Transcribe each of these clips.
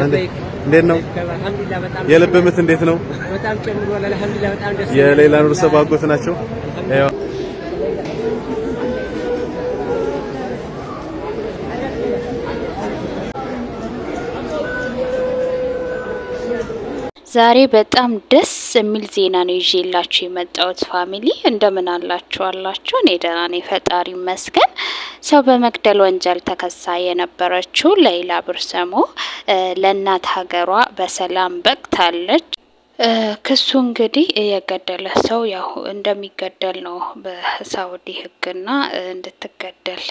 እንዴት ነው የልብ ምት እንዴት ነው? በጣም ጨምሯል። አልሐምዱሊላህ በጣም ደስ የሌላ ኑር ሰባጎት ናቸው። ዛሬ በጣም ደስ የሚል ዜና ነው ይዤላችሁ የመጣሁት። ፋሚሊ እንደምን አላችሁ? እኔ ደህና ነኝ፣ ፈጣሪ ይመስገን። ሰው በመግደል ወንጀል ተከሳ የነበረችው ለይላ ብርሰሞ ለእናት ሀገሯ በሰላም በቅታለች። ክሱ እንግዲህ የገደለ ሰው ያው እንደሚገደል ነው በሳውዲ ሕግና እንድትገደል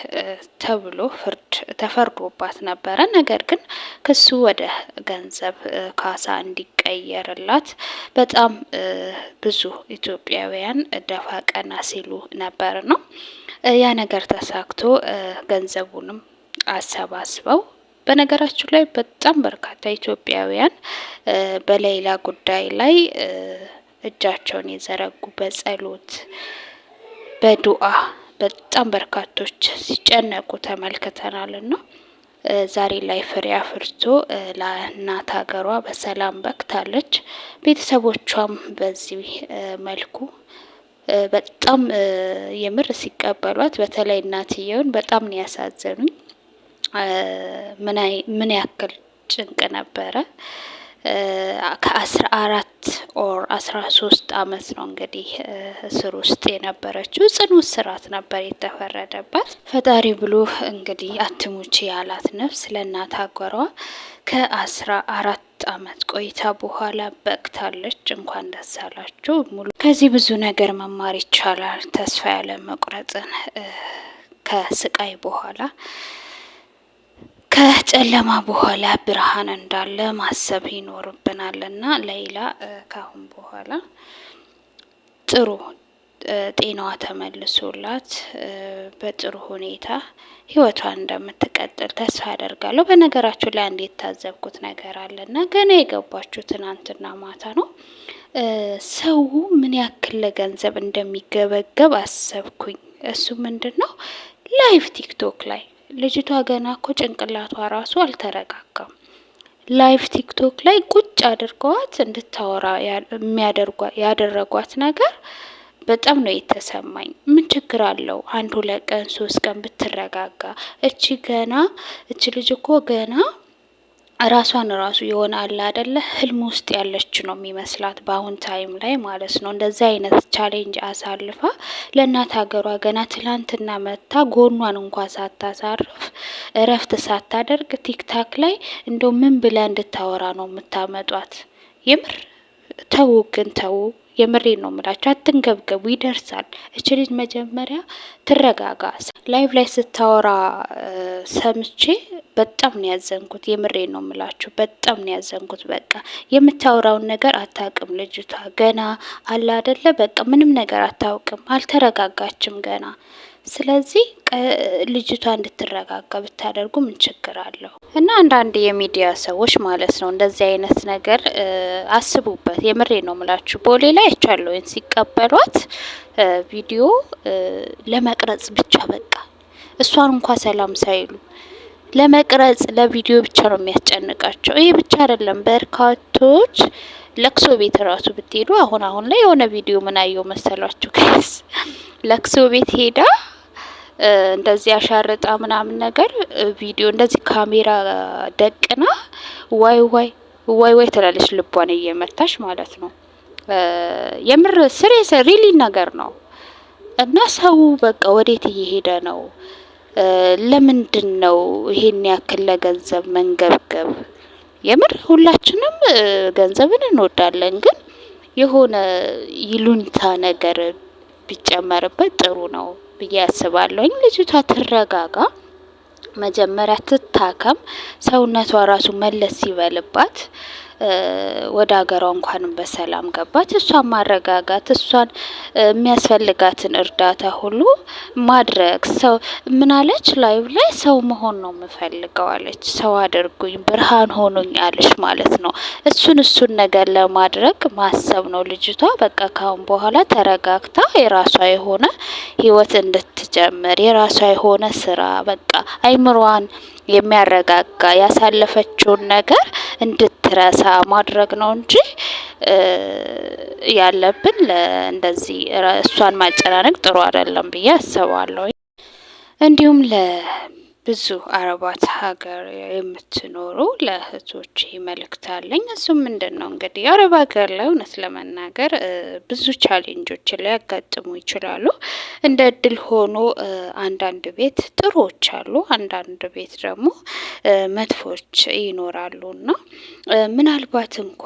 ተብሎ ፍርድ ተፈርዶባት ነበረ። ነገር ግን ክሱ ወደ ገንዘብ ካሳ እንዲቀየርላት በጣም ብዙ ኢትዮጵያውያን ደፋ ቀና ሲሉ ነበር ነው። ያ ነገር ተሳክቶ ገንዘቡንም አሰባስበው በነገራችሁ ላይ በጣም በርካታ ኢትዮጵያውያን በሌላ ጉዳይ ላይ እጃቸውን የዘረጉ በጸሎት በዱአ በጣም በርካቶች ሲጨነቁ ተመልክተናልና ዛሬ ላይ ፍሬ አፍርቶ ለእናት ሀገሯ በሰላም በቅታለች። ቤተሰቦቿም በዚህ መልኩ በጣም የምር ሲቀበሏት በተለይ እናትየውን በጣም ነው ያሳዘኑኝ። ምን ያክል ጭንቅ ነበረ። ከ14 ኦር 13 አመት ነው እንግዲህ እስር ውስጥ የነበረችው። ጽኑ እስራት ነበር የተፈረደባት። ፈጣሪ ብሎ እንግዲህ አትሙቺ ያላት ነፍስ ለእናት ሀገሯ ከ14 አመት ቆይታ በኋላ በቅታለች። እንኳን ደስ አላችሁ። ሙሉ ከዚህ ብዙ ነገር መማር ይቻላል። ተስፋ ያለ መቁረጥን ከስቃይ በኋላ ከጨለማ በኋላ ብርሃን እንዳለ ማሰብ ይኖርብናልና ለይላ ካሁን በኋላ ጥሩ ጤናዋ ተመልሶላት በጥሩ ሁኔታ ህይወቷን እንደምትቀጥል ተስፋ አደርጋለሁ። በነገራችሁ ላይ አንድ የታዘብኩት ነገር አለና ገና የገባችሁ ትናንትና ማታ ነው። ሰው ምን ያክል ለገንዘብ እንደሚገበገብ አሰብኩኝ። እሱ ምንድነው ላይቭ ቲክቶክ ላይ ልጅቷ ገና እኮ ጭንቅላቷ ራሱ አልተረጋጋም። ላይቭ ቲክቶክ ላይ ቁጭ አድርገዋት እንድታወራ ያደረጓት ነገር በጣም ነው የተሰማኝ። ምን ችግር አለው? 1 2 ቀን 3 ቀን ብትረጋጋ። እቺ ልጅ እኮ ገና ራሷን ራሱ የሆነ አለ አይደለ ህልም ውስጥ ያለች ነው የሚመስላት በአሁን ታይም ላይ ማለት ነው። እንደዚህ አይነት ቻሌንጅ አሳልፋ ለእናት ሀገሯ ገና ትላንትና መታ ጎኗን እንኳን ሳታሳርፍ እረፍት ሳታደርግ ቲክታክ ላይ እንደው ምን ብላ እንድታወራ ነው የምታመጧት? የምር ተው ግን ተው። የምሬ ነው የምላችሁ፣ አትንገብገቡ፣ ይደርሳል። እቺ ልጅ መጀመሪያ ትረጋጋ። ላይቭ ላይ ስታወራ ሰምቼ በጣም ነው ያዘንኩት። የምሬ ነው የምላችሁ፣ በጣም ነው ያዘንኩት። በቃ የምታወራውን ነገር አታውቅም ልጅቷ። ገና አለ አይደለ በቃ ምንም ነገር አታውቅም፣ አልተረጋጋችም ገና። ስለዚህ ልጅቷ እንድትረጋጋ ብታደርጉ ምን ችግር አለው? እና አንዳንድ የሚዲያ ሰዎች ማለት ነው እንደዚህ አይነት ነገር አስቡበት። የምሬ ነው ምላችሁ። ቦሌ ላይ አይቻለሁ ሲቀበሏት ቪዲዮ ለመቅረጽ ብቻ በቃ እሷን እንኳን ሰላም ሳይሉ ለመቅረጽ ለቪዲዮ ብቻ ነው የሚያስጨንቃቸው። ይሄ ብቻ አይደለም፣ በርካቶች ለቅሶ ቤት ራሱ ብትሄዱ አሁን ላይ የሆነ ቪዲዮ ምን አየው መሰላችሁ? ከስ ለቅሶ ቤት ሄዳ እንደዚህ አሻርጣ ምናምን ነገር ቪዲዮ እንደዚህ ካሜራ ደቅና ዋይ ትላለች፣ ልቧን እየመታች ማለት ነው። የምር ስሬስ ሪሊ ነገር ነው። እና ሰው በቃ ወዴት እየሄደ ነው? ለምንድን ነው ይሄን ያክል ለገንዘብ መንገብገብ? የምር ሁላችንም ገንዘብን እንወዳለን፣ ግን የሆነ ይሉንታ ነገር ቢጨመርበት ጥሩ ነው ብዬ አስባለሁኝ። ልጅቷ ትረጋጋ፣ መጀመሪያ ትታከም፣ ሰውነቷ ራሱ መለስ ይበልባት። ወደ ሀገሯ እንኳን በሰላም ገባች። እሷን ማረጋጋት፣ እሷን የሚያስፈልጋትን እርዳታ ሁሉ ማድረግ። ሰው ምን አለች? ላይቭ ላይ ሰው መሆን ነው የምፈልገው አለች። ሰው አድርጉኝ፣ ብርሃን ሆኖኝ አለች ማለት ነው። እሱን ነገር ለማድረግ ማሰብ ነው ልጅቷ። በቃ ካሁን በኋላ ተረጋግታ የራሷ የሆነ ህይወት እንድትጀምር የራሷ የሆነ ስራ በቃ አይምሯን የሚያረጋጋ ያሳለፈችውን ነገር እንድትረሳ ማድረግ ነው እንጂ ያለብን እንደዚህ እሷን ማጨናነቅ ጥሩ አይደለም ብዬ አስባለሁ። እንዲሁም ለብዙ አረባት ሀገር የምትኖሩ ለእህቶች መልእክት አለኝ። እሱም ምንድነው እንግዲህ አረብ ሀገር ላይ እውነት ለመናገር ብዙ ቻሌንጆች ሊያጋጥሙ ይችላሉ። እንደ እድል ሆኖ አንዳንድ ቤት ጥሩዎች አሉ፣ አንዳንድ ቤት ደግሞ መጥፎች ይኖራሉና ምናልባት እንኳ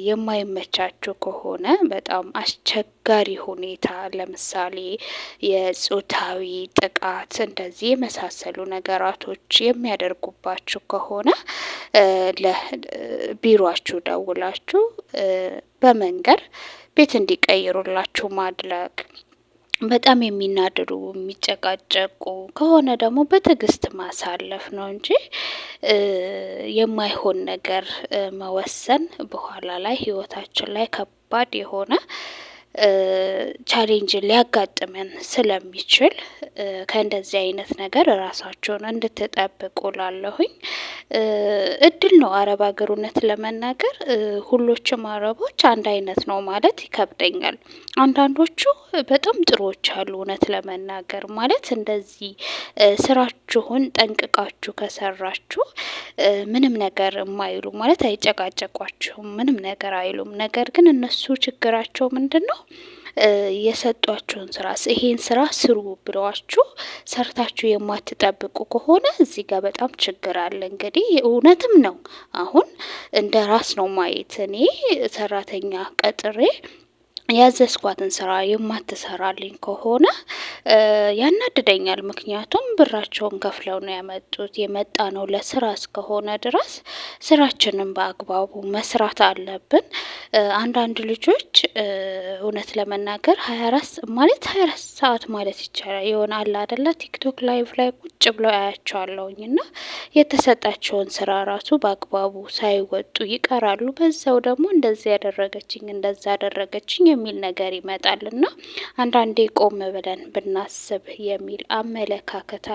የማይመቻቸው ከሆነ በጣም አስቸጋሪ ሁኔታ ለምሳሌ የጾታዊ ጥቃት እንደዚህ የመሳሰሉ ነገራቶች የሚያደርጉባችሁ ከሆነ ለቢሮአችሁ ደውላችሁ በመንገር ቤት እንዲቀይሩላችሁ ማድረግ። በጣም የሚናደዱ የሚጨቃጨቁ ከሆነ ደግሞ በትዕግስት ማሳለፍ ነው እንጂ የማይሆን ነገር መወሰን በኋላ ላይ ህይወታችን ላይ ከባድ የሆነ ቻሌንጅ ሊያጋጥመን ስለሚችል ከእንደዚህ አይነት ነገር ራሳቸውን እንድትጠብቁ ላለሁኝ። እድል ነው አረብ ሀገር እውነት ለመናገር ሁሎችም አረቦች አንድ አይነት ነው ማለት ይከብደኛል። አንዳንዶቹ በጣም ጥሩዎች አሉ እውነት ለመናገር ማለት እንደዚህ ስራችሁን ጠንቅቃችሁ ከሰራችሁ ምንም ነገር የማይሉ ማለት አይጨቃጨቋችሁም፣ ምንም ነገር አይሉም። ነገር ግን እነሱ ችግራቸው ምንድነው? የሰጧችሁን ስራ ይሄን ስራ ስሩ ብለዋችሁ ሰርታችሁ የማትጠብቁ ከሆነ እዚህ ጋር በጣም ችግር አለ። እንግዲህ እውነትም ነው። አሁን እንደ ራስ ነው ማየት። እኔ ሰራተኛ ቀጥሬ ያዘዝኳትን ስራ የማትሰራልኝ ከሆነ ያናድደኛል። ምክንያቱም ብራቸውን ከፍለው ነው ያመጡት። የመጣ ነው ለስራ እስከሆነ ድረስ ስራችንን በአግባቡ መስራት አለብን። አንዳንድ ልጆች እውነት ለመናገር 24 ሰዓት ማለት ይቻላል ይሆናል አይደለ ቲክቶክ ላይቭ ላይ ቁጭ ብለው አያቸዋለሁኝና የተሰጣቸውን ስራ ራሱ በአግባቡ ሳይወጡ ይቀራሉ። በዛው ደግሞ እንደዚህ ያደረገችኝ እንደዛ ያደረገችኝ የሚል ነገር ይመጣልና አንዳንዴ ቆም ብለን ብናስብ የሚል አመለካከት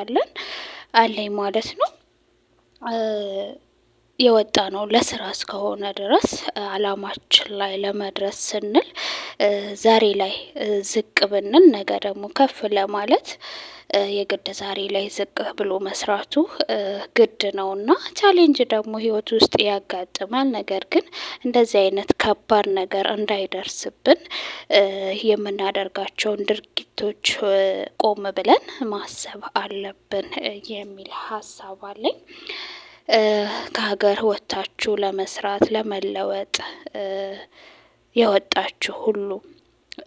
አለኝ ማለት ነው። የወጣ ነው ለስራ እስከሆነ ድረስ አላማችን ላይ ለመድረስ ስንል ዛሬ ላይ ዝቅ ብንል ነገ ደግሞ ከፍ ለማለት የግድ ዛሬ ላይ ዝቅ ብሎ መስራቱ ግድ ነውና ቻሌንጅ ደግሞ ህይወት ውስጥ ያጋጥማል። ነገር ግን እንደዚህ አይነት ከባድ ነገር እንዳይደርስብን የምናደርጋቸውን ድርጊቶች ቆም ብለን ማሰብ አለብን የሚል ሀሳብ አለኝ። ከሀገር ወጥታችሁ ለመስራት ለመለወጥ የወጣችሁ ሁሉ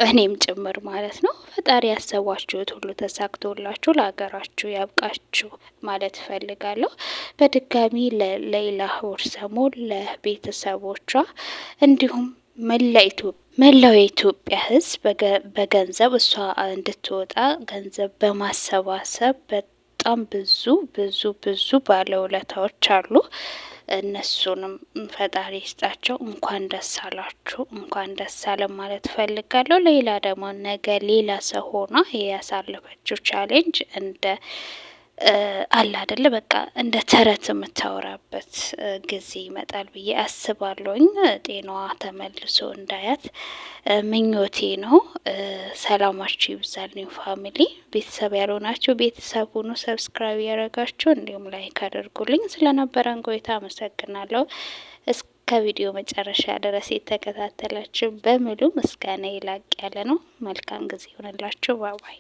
እኔም ጭምር ማለት ነው ፈጣሪ ያሰባችሁት ሁሉ ተሳክቶላችሁ ለሀገራችሁ ያብቃችሁ ማለት እፈልጋለሁ። በድጋሚ ለሌላ ወርሰሞ ለቤተሰቦቿ እንዲሁም መላው የኢትዮጵያ ሕዝብ በገንዘብ እሷ እንድትወጣ ገንዘብ በማሰባሰብ በጣም ብዙ ባለውለታዎች አሉ። እነሱንም ፈጣሪ ይስጣቸው። እንኳን ደስ አላችሁ፣ እንኳን ደስ አለ ማለት ፈልጋለሁ። ሌላ ደግሞ ነገ ሌላ ሰው ሆና ያሳለፈችው ቻሌንጅ እንደ አለ አይደለ በቃ እንደ ተረት የምታወራበት ጊዜ ይመጣል ብዬ አስባለሁኝ። ጤናዋ ተመልሶ እንዳያት ምኞቴ ነው። ሰላማችሁ ይብዛልኝ ፋሚሊ። ቤተሰብ ያልሆናችሁ ቤተሰብ ሁኑ፣ ሰብስክራይብ ያደረጋችሁ እንዲሁም ላይክ አድርጉልኝ። ስለነበረን ቆይታ አመሰግናለሁ። እስከ ቪዲዮ መጨረሻ ድረስ የተከታተላችሁ በሙሉ ምስጋና ይላቅ ያለ ነው። መልካም ጊዜ ይሆንላችሁ። ባባይ